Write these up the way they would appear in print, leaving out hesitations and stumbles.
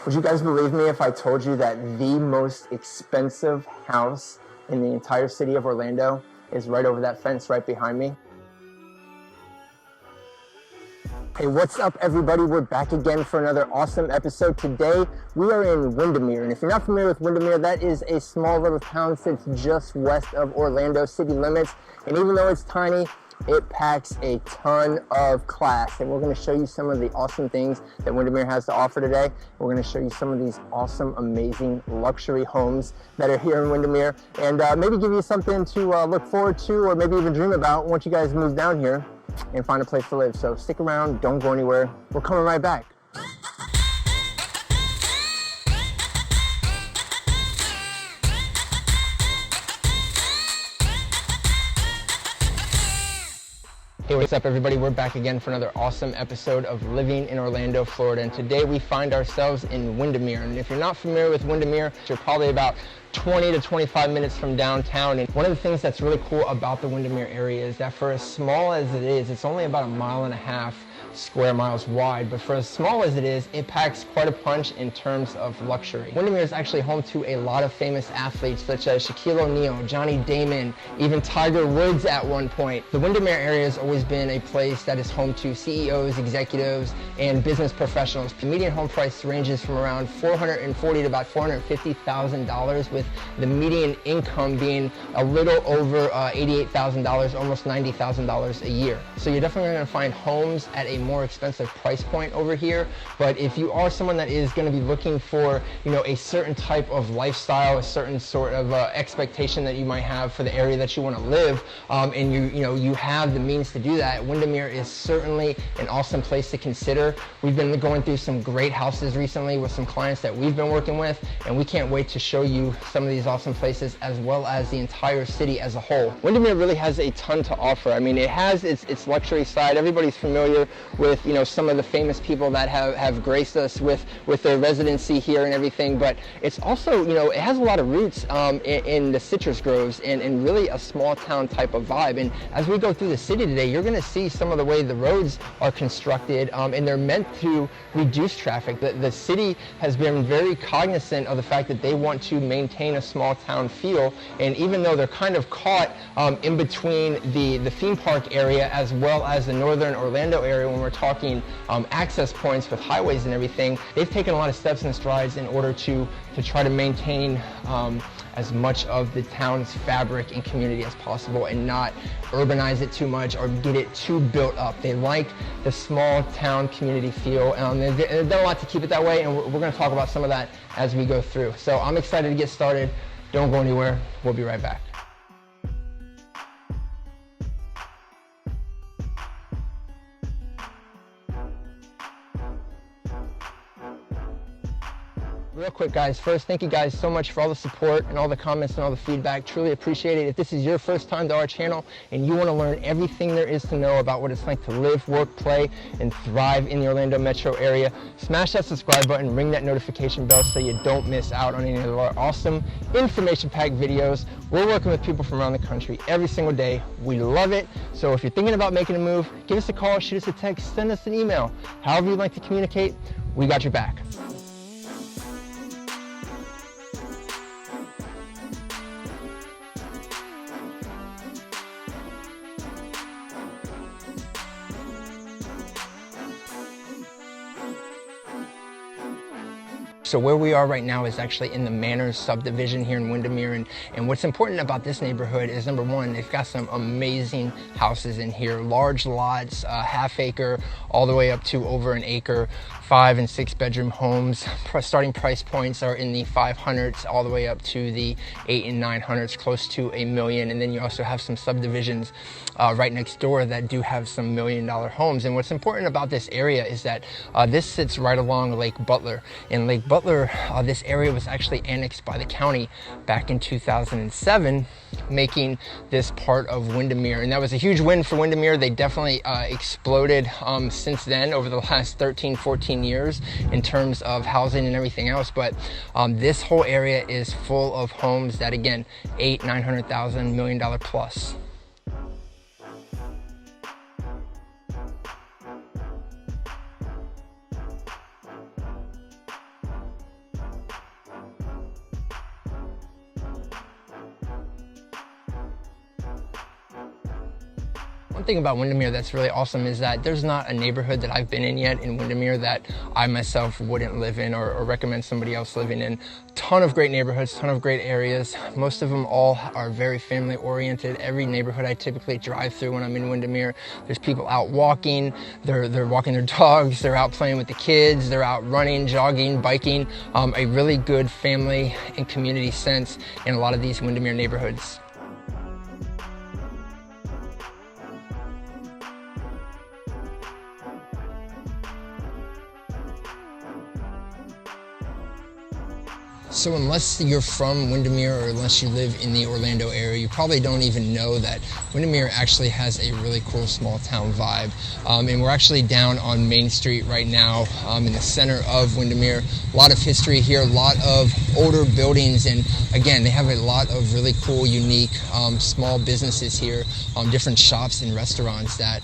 Would you guys believe me if I told you that the most expensive house in the entire city of Orlando is right over that fence right behind me? Hey, what's up everybody? We're back again for another awesome episode. Today, we are in Windermere. And if you're not familiar with Windermere, that is a small little town sits just west of Orlando city limits. And even though it's tiny, it packs a ton of class. And we're gonna show you some of the awesome things that Windermere has to offer today. We're gonna show you some of these awesome, amazing luxury homes that are here in Windermere. And maybe give you something to look forward to, or maybe even dream about once you guys move down here and find a place to live. So stick around, don't go anywhere. We're coming right back. Hey, what's up everybody? We're back again for another awesome episode of Living in Orlando, Florida. And today we find ourselves in Windermere. And if you're not familiar with Windermere, you're probably about 20 to 25 minutes from downtown. And one of the things that's really cool about the Windermere area is that for as small as it is, it's only about 1.5 miles square miles wide, but for as small as it is, it packs quite a punch in terms of luxury. Windermere is actually home to a lot of famous athletes such as Shaquille O'Neal, Johnny Damon, even Tiger Woods at one point. The Windermere area has always been a place that is home to CEOs, executives, and business professionals. The median home price ranges from around $440,000 to about $450,000, with the median income being a little over $88,000, almost $90,000 a year. So you're definitely going to find homes at a more expensive price point over here. But if you are someone that is going to be looking for, a certain type of lifestyle, a certain sort of expectation that you might have for the area that you want to live, and you have the means to do that, Windermere is certainly an awesome place to consider. We've been going through some great houses recently with some clients that we've been working with, and we can't wait to show you some of these awesome places as well as the entire city as a whole. Windermere really has a ton to offer. I mean, it has its luxury side. Everybody's familiar with some of the famous people that have graced us with their residency here and everything, but it's also it has a lot of roots in the citrus groves and really a small town type of vibe. And as we go through the city today, you're going to see some of the way the roads are constructed, and they're meant to reduce traffic. The city has been very cognizant of the fact that they want to maintain a small town feel, and even though they're kind of caught in between the theme park area as well as the northern Orlando area, when we're talking access points with highways and everything, they've taken a lot of steps and strides in order to try to maintain as much of the town's fabric and community as possible and not urbanize it too much or get it too built up. They like the small town community feel, and they've done a lot to keep it that way, and we're going to talk about some of that as we go through. So I'm excited to get started. Don't go anywhere. We'll be right back. Real quick guys, first thank you guys so much for all the support and all the comments and all the feedback. Truly appreciate it. If this is your first time to our channel and you want to learn everything there is to know about what it's like to live, work, play, and thrive in the Orlando metro area, smash that subscribe button, ring that notification bell so you don't miss out on any of our awesome information-packed videos. We're working with people from around the country every single day. We love it. So if you're thinking about making a move, give us a call, shoot us a text, send us an email. However you'd like to communicate, we got your back. So where we are right now is actually in the Manors subdivision here in Windermere, and what's important about this neighborhood is, number one, they've got some amazing houses in here, large lots, half acre, all the way up to over an acre, 5 and 6 bedroom homes. Starting price points are in the 500s all the way up to the 8 and 900s, close to $1 million. And then you also have some subdivisions right next door that do have some $1 million homes. And what's important about this area is that this sits right along Lake Butler. In Lake Butler, this area was actually annexed by the county back in 2007, making this part of Windermere. And that was a huge win for Windermere. They definitely exploded since then over the last 13, 14 years in terms of housing and everything else. But this whole area is full of homes that, again, $800,000, $900,000, $1 million plus. One thing about Windermere that's really awesome is that there's not a neighborhood that I've been in yet in Windermere that I myself wouldn't live in or recommend somebody else living in. Ton of great neighborhoods, ton of great areas. Most of them all are very family oriented. Every neighborhood I typically drive through when I'm in Windermere, there's people out walking, they're walking their dogs, they're out playing with the kids, they're out running, jogging, biking. A really good family and community sense in a lot of these Windermere neighborhoods. So unless you're from Windermere or unless you live in the Orlando area, you probably don't even know that Windermere actually has a really cool small town vibe. And we're actually down on Main Street right now in the center of Windermere. A lot of history here, a lot of older buildings, and again, they have a lot of really cool, unique, small businesses here, different shops and restaurants that,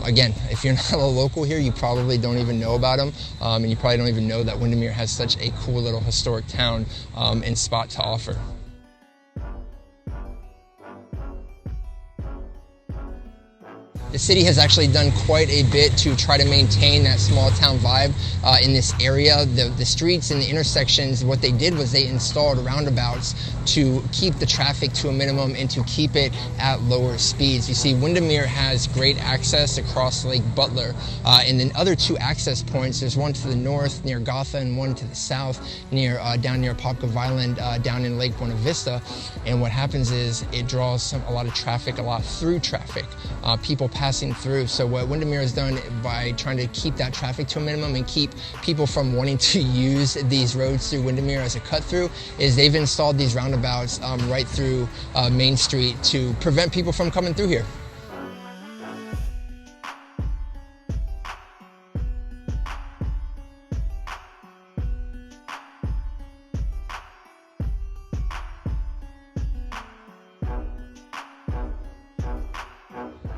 again, if you're not a local here, you probably don't even know about them, and you probably don't even know that Windermere has such a cool little historic town and spot to offer. The city has actually done quite a bit to try to maintain that small town vibe in this area. The streets and the intersections, what they did was they installed roundabouts to keep the traffic to a minimum and to keep it at lower speeds. You see, Windermere has great access across Lake Butler, and then other two access points, there's one to the north near Gotha and one to the south down near Popcove Island down in Lake Buena Vista. And what happens is it draws a lot of traffic, a lot of through traffic, people passing through. So what Windermere has done by trying to keep that traffic to a minimum and keep people from wanting to use these roads through Windermere as a cut through is they've installed these roundabouts right through Main Street to prevent people from coming through here.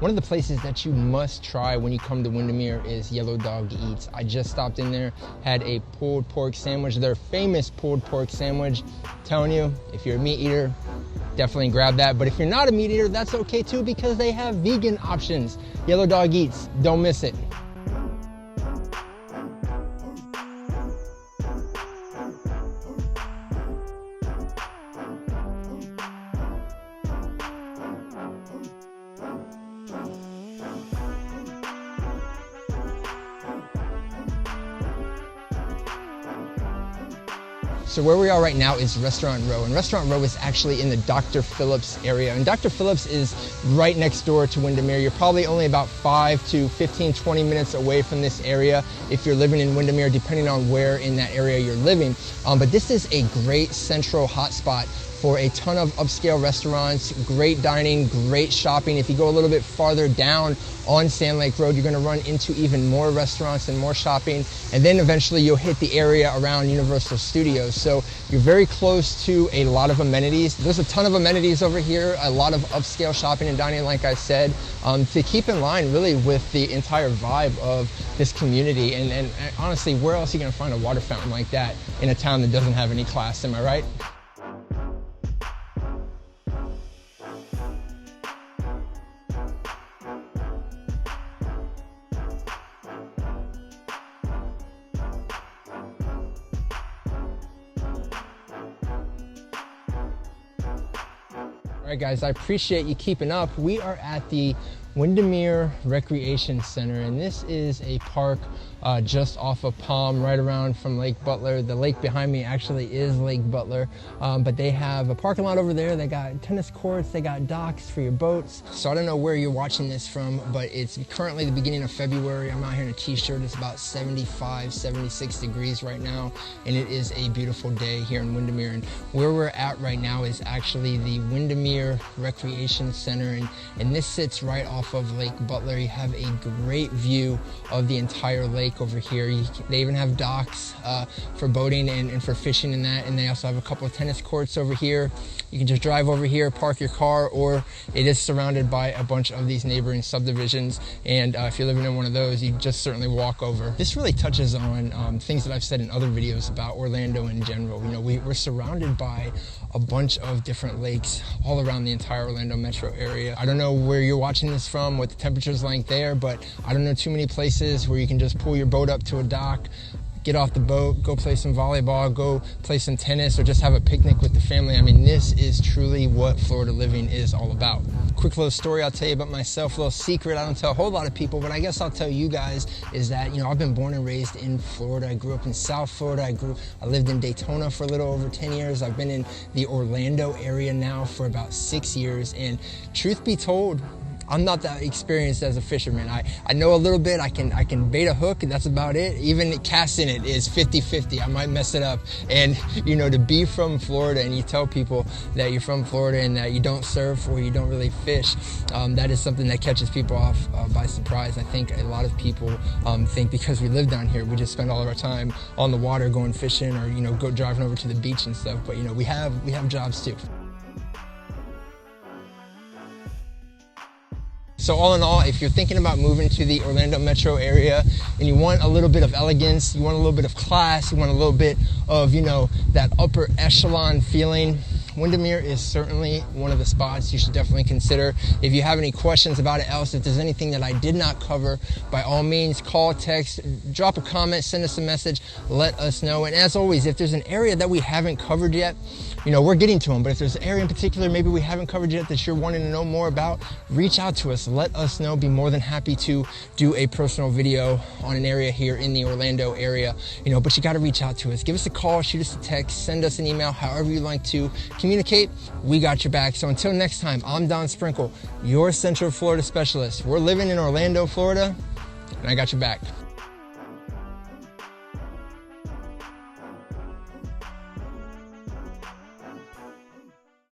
One of the places that you must try when you come to Windermere is Yellow Dog Eats. I just stopped in there, had a pulled pork sandwich, their famous pulled pork sandwich. I'm telling you, if you're a meat eater, definitely grab that. But if you're not a meat eater, that's okay too, because they have vegan options. Yellow Dog Eats, don't miss it. So where we are right now is Restaurant Row, and Restaurant Row is actually in the Dr. Phillips area. And Dr. Phillips is right next door to Windermere. You're probably only about 5 to 15, 20 minutes away from this area if you're living in Windermere, depending on where in that area you're living. But this is a great central hotspot for a ton of upscale restaurants, great dining, great shopping. If you go a little bit farther down on Sand Lake Road, you're gonna run into even more restaurants and more shopping. And then eventually you'll hit the area around Universal Studios. So you're very close to a lot of amenities. There's a ton of amenities over here, a lot of upscale shopping and dining, like I said, to keep in line really with the entire vibe of this community. And honestly, where else are you gonna find a water fountain like that in a town that doesn't have any class, am I right? All right, guys, I appreciate you keeping up. We are at the Windermere Recreation Center, and this is a park just off of Palm, right around from Lake Butler. The lake behind me actually is Lake Butler, but they have a parking lot over there. They got tennis courts, they got docks for your boats. So I don't know where you're watching this from, but it's currently the beginning of February. I'm out here in a t-shirt. It's about 75, 76 degrees right now, and it is a beautiful day here in Windermere. And where we're at right now is actually the Windermere Recreation Center, and this sits right off of Lake Butler. You have a great view of the entire lake over here. They even have docks for boating and for fishing and that, and they also have a couple of tennis courts over here. You can just drive over here, park your car, or it is surrounded by a bunch of these neighboring subdivisions, and if you're living in one of those, you just certainly walk over. This really touches on things that I've said in other videos about Orlando in general. You know, we're surrounded by a bunch of different lakes all around the entire Orlando metro area. I don't know where you're watching this from, what the temperature's like there, but I don't know too many places where you can just pull your boat up to a dock, get off the boat, go play some volleyball, go play some tennis, or just have a picnic with the family. I mean, this is truly what Florida living is all about. Quick little story I'll tell you about myself, a little secret I don't tell a whole lot of people, but I guess I'll tell you guys, is that, I've been born and raised in Florida. I grew up in South Florida. I lived in Daytona for a little over 10 years. I've been in the Orlando area now for about 6 years, and truth be told, I'm not that experienced as a fisherman. I know a little bit. I can bait a hook, and that's about it. Even casting it is 50-50. I might mess it up. And to be from Florida and you tell people that you're from Florida and that you don't surf or you don't really fish, that is something that catches people off by surprise. I think a lot of people think because we live down here, we just spend all of our time on the water going fishing or go driving over to the beach and stuff. But we have jobs too. So all in all, if you're thinking about moving to the Orlando metro area and you want a little bit of elegance, you want a little bit of class, you want a little bit of, that upper echelon feeling, Windermere is certainly one of the spots you should definitely consider. If you have any questions about it else, if there's anything that I did not cover, by all means, call, text, drop a comment, send us a message, let us know. And as always, if there's an area that we haven't covered yet, we're getting to them, but if there's an area in particular maybe we haven't covered yet that you're wanting to know more about, reach out to us, let us know. Be more than happy to do a personal video on an area here in the Orlando area, but you got to reach out to us. Give us a call, shoot us a text, send us an email, however you like to communicate. We got your back. So until next time, I'm Don Sprinkle, your Central Florida specialist. We're living in Orlando, Florida, and I got your back.